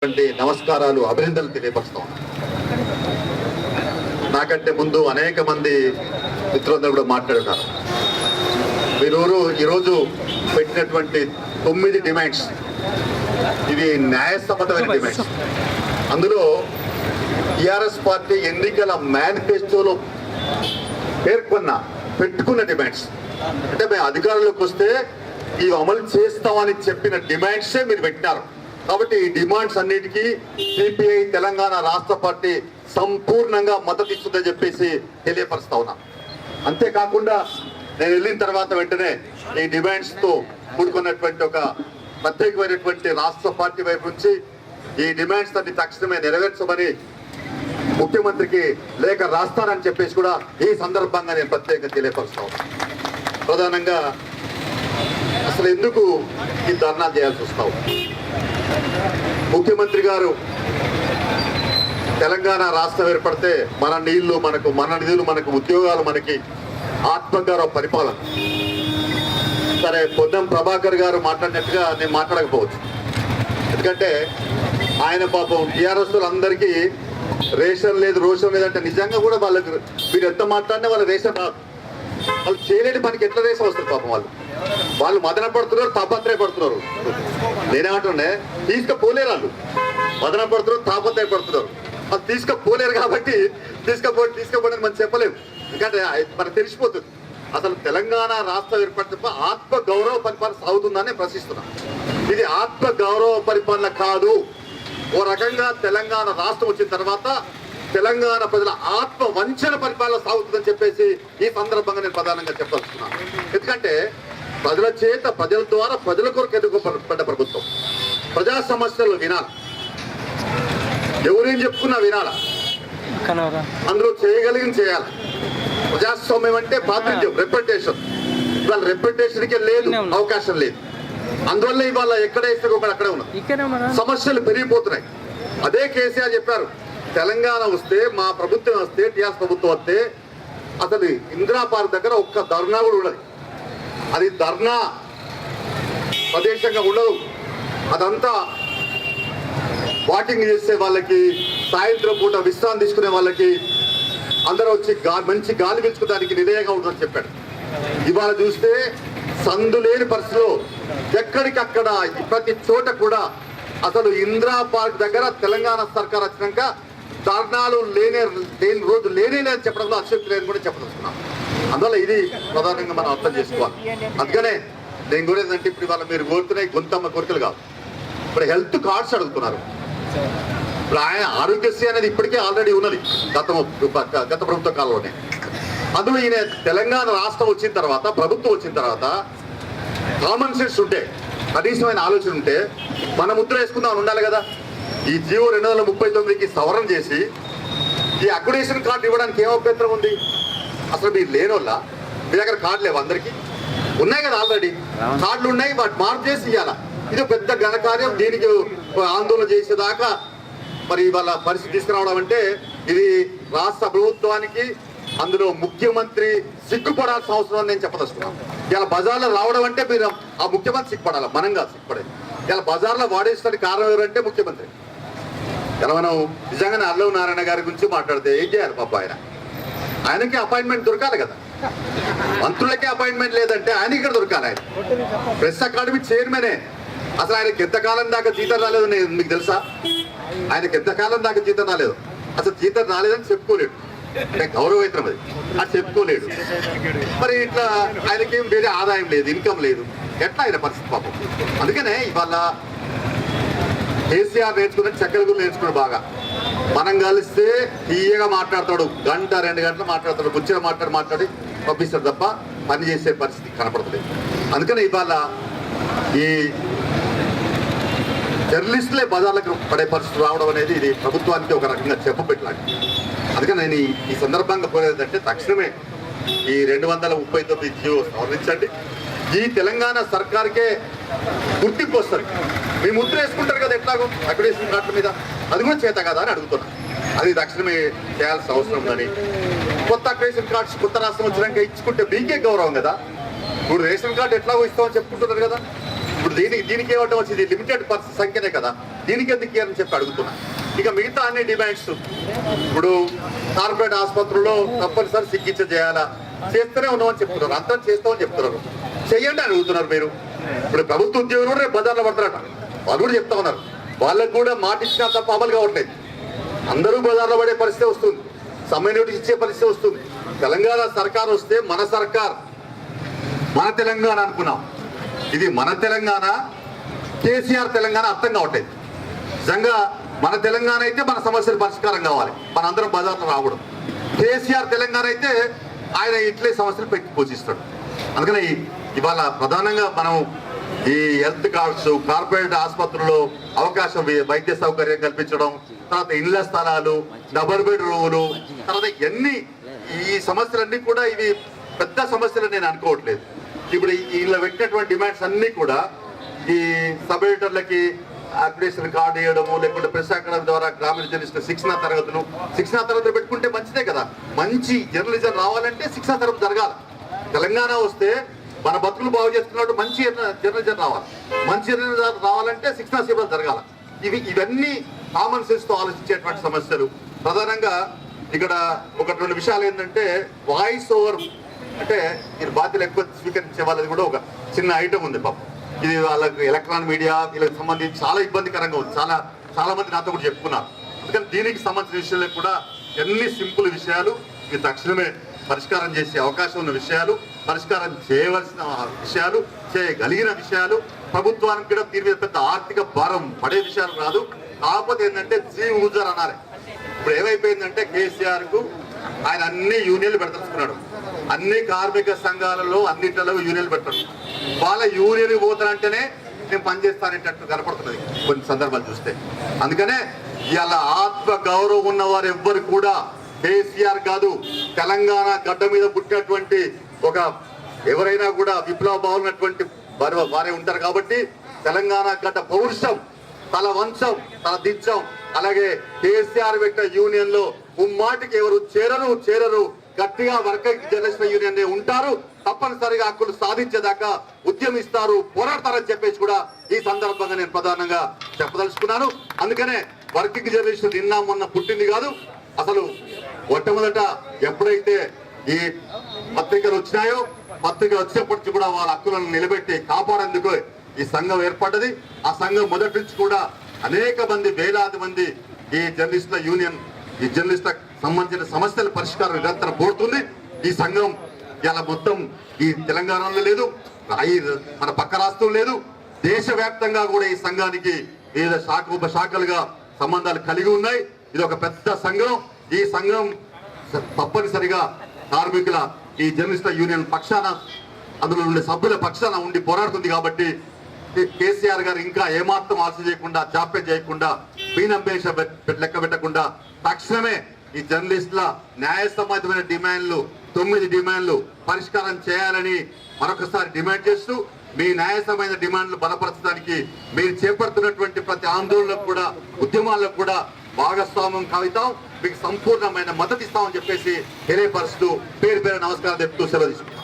నమస్కారాలు అభినందనలు తెలియపరుస్తాం. నాకంటే ముందు అనేక మంది మిత్రులందరూ కూడా మాట్లాడుతారు. వీరు ఈరోజు పెట్టినటువంటి 9 డిమాండ్స్ ఇవి న్యాయసమ్మతమైన డిమాండ్స్. అందులో టిఆర్ఎస్ పార్టీ ఎన్నికల మేనిఫెస్టోలో పెట్టుకున్న డిమాండ్స్ అంటే మేము అధికారంలోకి వస్తే ఇవి అమలు చేస్తామని చెప్పిన డిమాండ్సే మీరు పెట్టినారు. కాబట్టి ఈ డిమాండ్స్ అన్నిటికీ సిపిఐ తెలంగాణ రాష్ట్ర పార్టీ సంపూర్ణంగా మద్దతు ఇస్తుందని చెప్పేసి తెలియపరుస్తా ఉన్నా. అంతేకాకుండా నేను వెళ్ళిన తర్వాత వెంటనే ఈ డిమాండ్స్తో కూడుకున్నటువంటి ఒక ప్రత్యేకమైనటువంటి రాష్ట్ర పార్టీ వైపు నుంచి ఈ డిమాండ్స్ అన్ని తక్షణమే నెరవేర్చమని ముఖ్యమంత్రికి లేఖ రాస్తానని చెప్పేసి కూడా ఈ సందర్భంగా నేను ప్రత్యేకంగా తెలియపరుస్తా ఉన్నా. ప్రధానంగా అసలు ఎందుకు ఈ ధర్నాలు చేయాల్సి వస్తావు? ముఖ్యమంత్రి గారు తెలంగాణ రాష్ట్రం ఏర్పడితే మన నీళ్లు మనకు, మన నిధులు మనకు, ఉద్యోగాలు మనకి, ఆత్మగౌరవ పరిపాలన. సరే, పొన్నం ప్రభాకర్ గారు మాట్లాడినట్టుగా నేను మాట్లాడకపోవచ్చు. ఎందుకంటే ఆయన పాపం టీఆర్ఎస్ అందరికీ రేషన్ లేదు, రోషన్ లేదంటే నిజంగా కూడా వాళ్ళకి మీరు ఎంత మాట్లాడినా వాళ్ళ రేషన్ రాదు. వాళ్ళు చేయలేని పనికి ఎట్లా రేషన్ వస్తుంది పాపం? వాళ్ళు మదన పడుతున్నారు, తాపత్రయపడుతున్నారు. నేనేమంటుండే తీసుకపోలేరు, వాళ్ళు మదన పడుతున్నారు, తాపత్రయపడుతున్నారు. వాళ్ళు తీసుకపోలేరు కాబట్టి తీసుకోపోవడానికి మనం చెప్పలేము. ఎందుకంటే మనకు తెలిసిపోతుంది అసలు తెలంగాణ రాష్ట్రం ఏర్పడితే ఆత్మ గౌరవ పరిపాలన సాగుతుందని ప్రశ్నిస్తున్నాను. ఇది ఆత్మ గౌరవ పరిపాలన కాదు. ఓ రకంగా తెలంగాణ రాష్ట్రం వచ్చిన తర్వాత తెలంగాణ ప్రజల ఆత్మ వంచన పరిపాలన సాగుతుందని చెప్పేసి ఈ సందర్భంగా నేను ప్రధానంగా చెప్పదలుచుకున్నాను. ఎందుకంటే ప్రజల చేత, ప్రజల ద్వారా, ప్రజల కొరకు ఎదుగుపడ్డ ప్రభుత్వం. ప్రజా సమస్యలు వినాలి, ఎవరేం చెప్పుకున్నా వినాలా, అందులో చేయగలిగిన చేయాలి. ప్రజాస్వామ్యం అంటే ప్రాతినిధ్యం, రిప్రజెంటేషన్. ఇవాళ రిప్రజెంటేషన్కే లేదు, అవకాశం లేదు. అందువల్ల ఇవాళ ఎక్కడ వేస్తే ఒకటి అక్కడే ఉన్నది. సమస్యలు పెరిగిపోతున్నాయి. అదే కేసీఆర్ చెప్పారు, తెలంగాణ వస్తే, మా ప్రభుత్వం వస్తే, టీఆర్ఎస్ ప్రభుత్వం వస్తే అసలు ఇందిరా పార్క్ దగ్గర ఒక్క ధర్నా కూడా ఉండదు. అది ధర్నా ప్రదేశంగా ఉండదు. అదంతా వాకింగ్ చేసే వాళ్ళకి, సాయంత్రం పూట విశ్రాంతి తీసుకునే వాళ్ళకి, అందరూ వచ్చి మంచి గాలి పీల్చుకోవడానికి నిలయంగా ఉంటుందని చెప్పాడు. ఇవాళ చూస్తే సందు లేని పరిస్థితిలో ఎక్కడికక్కడ ప్రతి చోట కూడా అసలు ఇందిరా పార్క్ దగ్గర తెలంగాణ సర్కార్ వచ్చినాక ధర్నాలు లేని రోజు లేని చెప్పడంలో అశక్తి లేని కూడా చెప్పదలుచుకున్నాం. అందువల్ల ఇది ప్రధానంగా మనం అర్థం చేసుకోవాలి. అందుకనే నేను కూడా ఏంటంటే ఇప్పుడు ఇవాళ మీరు కోరుతున్నాయి గొంతమ్మ కోరికలు కాదు, ఇప్పుడు హెల్త్ కార్డ్స్ అడుగుతున్నారు. ఇప్పుడు ఆయన ఆరోగ్యశ్రీ అనేది ఇప్పటికే ఆల్రెడీ ఉన్నది గత ప్రభుత్వ కాలంలోనే. అందులో ఈయన తెలంగాణ రాష్ట్రం వచ్చిన తర్వాత, ప్రభుత్వం వచ్చిన తర్వాత కామన్ సెన్స్ ఉంటే, కనీసమైన ఆలోచన ఉంటే మన ముద్ర వేసుకుందామని ఉండాలి కదా. ఈ జీవో 2039కి సవరణ చేసి ఈ అక్రిడేషన్ కార్డు ఇవ్వడానికి ఏం అభ్యంతరం ఉంది? అసలు మీరు లేనోళ్ళ మీ దగ్గర కార్డు లేవు? అందరికీ ఉన్నాయి కదా, ఆల్రెడీ కార్డులు ఉన్నాయి. వాటి మార్పు చేసి ఇవ్వాలా. ఇది పెద్ద ఘనకార్యం. దీనికి ఆందోళన చేసేదాకా మరి వాళ్ళ పరిస్థితి తీసుకురావడం అంటే ఇది రాష్ట్ర ప్రభుత్వానికి, అందులో ముఖ్యమంత్రి సిగ్గుపడాల్సిన అవసరం నేను చెప్పదలుచుకున్నాను. ఇలా బజార్లో రావడం అంటే మీరు ఆ ముఖ్యమంత్రి సిగ్గుపడాలి, మనం కాదు సిగ్గుపడేది. ఇలా బజార్లో వాడేసడానికి కారణం ఎవరంటే ముఖ్యమంత్రి. ఇలా మనం నిజంగానే అల్లవ నారాయణ గారి గురించి మాట్లాడితే ఏం చేయాలి పాప? ఆయనకి అపాయింట్మెంట్ దొరకాలి కదా. మంత్రులకే అపాయింట్మెంట్ లేదంటే ఆయనకి ఇక్కడ దొరకాలి. ఆయన ప్రెస్ అకాడమీ చైర్మనే. అసలు ఆయనకి ఎంతకాలం దాకా జీతం రాలేదు మీకు తెలుసా? ఆయనకి ఎంతకాలం దాకా జీతం రాలేదు. అసలు జీతం రాలేదని చెప్పుకోలేడు, గౌరవవేతనం అది చెప్పుకోలేడు. మరి ఇట్లా ఆయనకేం వేరే ఆదాయం లేదు, ఇన్కమ్ లేదు. ఎట్లా ఆయన పరిస్థితి పాపం? అందుకనే ఇవాళ కేసీఆర్ నేర్చుకున్నట్టు చక్కెర గుళ్ళు నేర్చుకున్నాడు బాగా. మనం కలిస్తే తీయగా మాట్లాడతాడు, గంట 2 గంటలు మాట్లాడతాడు, ముచ్చట మాట్లాడి పంపిస్తాడు తప్ప పని చేసే పరిస్థితి కనపడుతుంది. అందుకనే ఇవాళ ఈ జర్నలిస్టులే బజార్లకు పడే పరిస్థితి రావడం అనేది ఇది ప్రభుత్వానికి ఒక రకంగా చెప్పబెట్టలాంటి. అందుకని నేను ఈ సందర్భంగా కోరేదంటే తక్షణమే ఈ 239 జీవో సవరించండి. ఈ తెలంగాణ సర్కార్కే గుర్తింపు వస్తుంది. మీ ముద్ర వేసుకుంటారు కదా ఎట్లాగో అక్రిడేషన్ కార్డుల మీద, అది కూడా చేత కదా అని అడుగుతున్నాను. అది తక్షణమే చేయాల్సిన అవసరం ఉందని. కొత్త అక్రిడేషన్ కార్డ్స్ కొత్త రాష్ట్రం వచ్చినాక ఇచ్చుకుంటే మీకే గౌరవం కదా. ఇప్పుడు రేషన్ కార్డు ఎట్లాగో ఇస్తామని చెప్పుకుంటున్నారు కదా. ఇప్పుడు దీనికి ఏమంటే వచ్చింది లిమిటెడ్ పర్సన్ సంఖ్యనే కదా, దీనికి ఎందుకు అని చెప్పి అడుగుతున్నా. ఇక మిగతా అన్ని డిమాండ్స్ ఇప్పుడు కార్పొరేట్ ఆసుపత్రుల్లో తప్పనిసరి చికిత్స చేయాలా, చేస్తూనే ఉన్నామని చెప్తున్నారు, అంతం చేస్తామని చెప్తున్నారు. చెయ్యండి అని అడుగుతున్నారు మీరు. ఇప్పుడు ప్రభుత్వ ఉద్యోగులు కూడా రేపు బజార్లో పడతారట, వాళ్ళు కూడా చెప్తా ఉన్నారు. వాళ్ళకు కూడా మాట ఇచ్చినా తప్ప అమలు కావట్లేదు. అందరూ బజార్లో పడే పరిస్థితి వస్తుంది, సమయ నోటీస్ ఇచ్చే పరిస్థితి వస్తుంది. తెలంగాణ సర్కార్ వస్తే మన సర్కార్ మన తెలంగాణ అనుకున్నాం, ఇది మన తెలంగాణ కేసీఆర్ తెలంగాణ అర్థం కావట్లేదు. నిజంగా మన తెలంగాణ అయితే మన సమస్యలు పరిష్కారం కావాలి, మన అందరం బజార్లో రావడం. కేసీఆర్ తెలంగాణ అయితే ఆయన ఇట్లే సమస్యలు పెట్టి పోషిస్తాడు. అందుకని ఇవాళ ప్రధానంగా మనం ఈ హెల్త్ కార్డ్స్, కార్పొరేట్ ఆసుపత్రుల్లో అవకాశం, వైద్య సౌకర్యం కల్పించడం, తర్వాత ఇళ్ల స్థలాలు, డబుల్ బెడ్ రూములు, తర్వాత ఎన్ని ఈ సమస్యలన్నీ కూడా ఇవి పెద్ద సమస్యలు నేను అనుకోవట్లేదు. ఇప్పుడు ఇలా పెట్టినటువంటి డిమాండ్స్ అన్నీ కూడా ఈ సబ్ ఎడిటర్లకి అప్లికేషన్ కార్డు వేయడము, లేకుంటే ప్రెస్ అకాడమీ ద్వారా గ్రామీణ జర్నలిస్టులు శిక్షణా తరగతులు పెట్టుకుంటే మంచిదే కదా. మంచి జర్నలిజం రావాలంటే శిక్షణా తరగతి జరగాలి. తెలంగాణ వస్తే మన బతుకులు బాగు చేసుకున్నట్టు మంచి జర్నలిజం రావాలి. మంచి జర్నలిజం రావాలంటే శిక్షణా శిబిరాలు జరగాలి. ఇవన్నీ కామన్ సెన్స్ తో ఆలోచించేటువంటి సమస్యలు. ప్రధానంగా ఇక్కడ ఒకటి రెండు విషయాలు ఏంటంటే వాయిస్ ఓవర్, అంటే మీరు బాధ్యతలు ఎక్కువ స్వీకరించే వాళ్ళది కూడా ఒక చిన్న ఐటమ్ ఉంది పాపం. ఇది వాళ్ళకి ఎలక్ట్రానిక్ మీడియా వీళ్ళకి సంబంధించి చాలా ఇబ్బందికరంగా ఉంది. చాలా మంది నాతో కూడా చెప్పుకున్నారు. అందుకని దీనికి సంబంధించిన విషయాలు కూడా ఎన్ని సింపుల్ విషయాలు ఇవి తక్షణమే పరిష్కారం చేసే అవకాశం ఉన్న విషయాలు, పరిష్కారం చేయవలసిన విషయాలు, చేయగలిగిన విషయాలు, ప్రభుత్వానికి కూడా దీని మీద పెద్ద ఆర్థిక భారం పడే విషయాలు కాదు. కాకపోతే ఏంటంటే ఊజర్ అనాలి. ఇప్పుడు ఏమైపోయిందంటే కేసీఆర్ కు ఆయన అన్ని యూనియన్లు పెడతలుచుకున్నాడు. అన్ని కార్మిక సంఘాలలో అన్నింటిలో యూనియన్లు పెట్టాడు. వాళ్ళ యూనియన్ పోతానంటేనే నేను పనిచేస్తానేటట్టు కనపడుతున్నది కొన్ని సందర్భాలు చూస్తే. అందుకనే ఇవాళ ఆత్మ గౌరవం ఉన్న వారు ఎవ్వరు కూడా కేసీఆర్ కాదు, తెలంగాణ గడ్డ మీద పుట్టినటువంటి ఒక ఎవరైనా కూడా విప్లవ భావనటువంటి వారే ఉంటారు. కాబట్టి తెలంగాణ గడ్డ పౌరుషం, తల వంశం, తల దించం, అలాగే కేసీఆర్ పెట్టిన యూనియన్ లో ముమ్మాటికి ఎవరు చేరరు గట్టిగా వర్కర్స్ జర్నలిస్ట్ యూనియన్ ఉంటారు. తప్పనిసరిగా హక్కులు సాధించేదాకా ఉద్యమిస్తారు, పోరాడతారని చెప్పేసి కూడా ఈ సందర్భంగా నేను ప్రధానంగా చెప్పదలుచుకున్నాను. అందుకనే వర్కింగ్ జర్నలిస్ట్ నిన్న మొన్న పుట్టింది కాదు. అసలు మొట్టమొదట ఎప్పుడైతే ఈ పత్రికలు వచ్చినాయో, పత్రిక వచ్చినప్పటికీ కూడా వాళ్ళ హక్కులను నిలబెట్టి కాపాడేందుకు ఈ సంఘం ఏర్పడ్డది. ఆ సంఘం మొదటి నుంచి కూడా అనేక మంది, వేలాది మంది ఈ జర్నలిస్టుల యూనియన్, ఈ జర్నలిస్టులకు సంబంధించిన సమస్యల పరిష్కారం నిరంతరం కోరుతుంది. ఈ సంఘం ఇలా మొత్తం ఈ తెలంగాణలో లేదు, మన పక్క రాష్ట్రం లేదు, దేశవ్యాప్తంగా కూడా ఈ సంఘానికి వివిధ ఉపశాఖలుగా సంబంధాలు కలిగి ఉన్నాయి. ఇది ఒక పెద్ద సంఘం. ఈ సంఘం తప్పనిసరిగా కార్మికుల ఈ జర్నలిస్టుల యూనియన్ పక్షాన, అందులో ఉండే సభ్యుల పక్షాన ఉండి పోరాడుతుంది. కాబట్టి కేసీఆర్ గారు ఇంకా ఏమాత్రం ఆశ చేయకుండా, జాప్యం చేయకుండా, పీనంపేష లెక్క పెట్టకుండా తక్షణమే ఈ జర్నలిస్టుల న్యాయసమ్మతమైన డిమాండ్లు 9 డిమాండ్లు పరిష్కారం చేయాలని మరొకసారి డిమాండ్ చేస్తూ, మీ న్యాయసమైన డిమాండ్లు బలపరచడానికి మీరు చేపడుతున్నటువంటి ప్రతి ఆందోళనకు కూడా, ఉద్యమాలకు కూడా భాగస్వామ్యం కావుతాం, మీకు సంపూర్ణమైన మద్దతు ఇస్తామని చెప్పేసి తెలియపరుస్తూ పేరు నమస్కారం చెప్తూ సెలవు తీసుకుంటాం.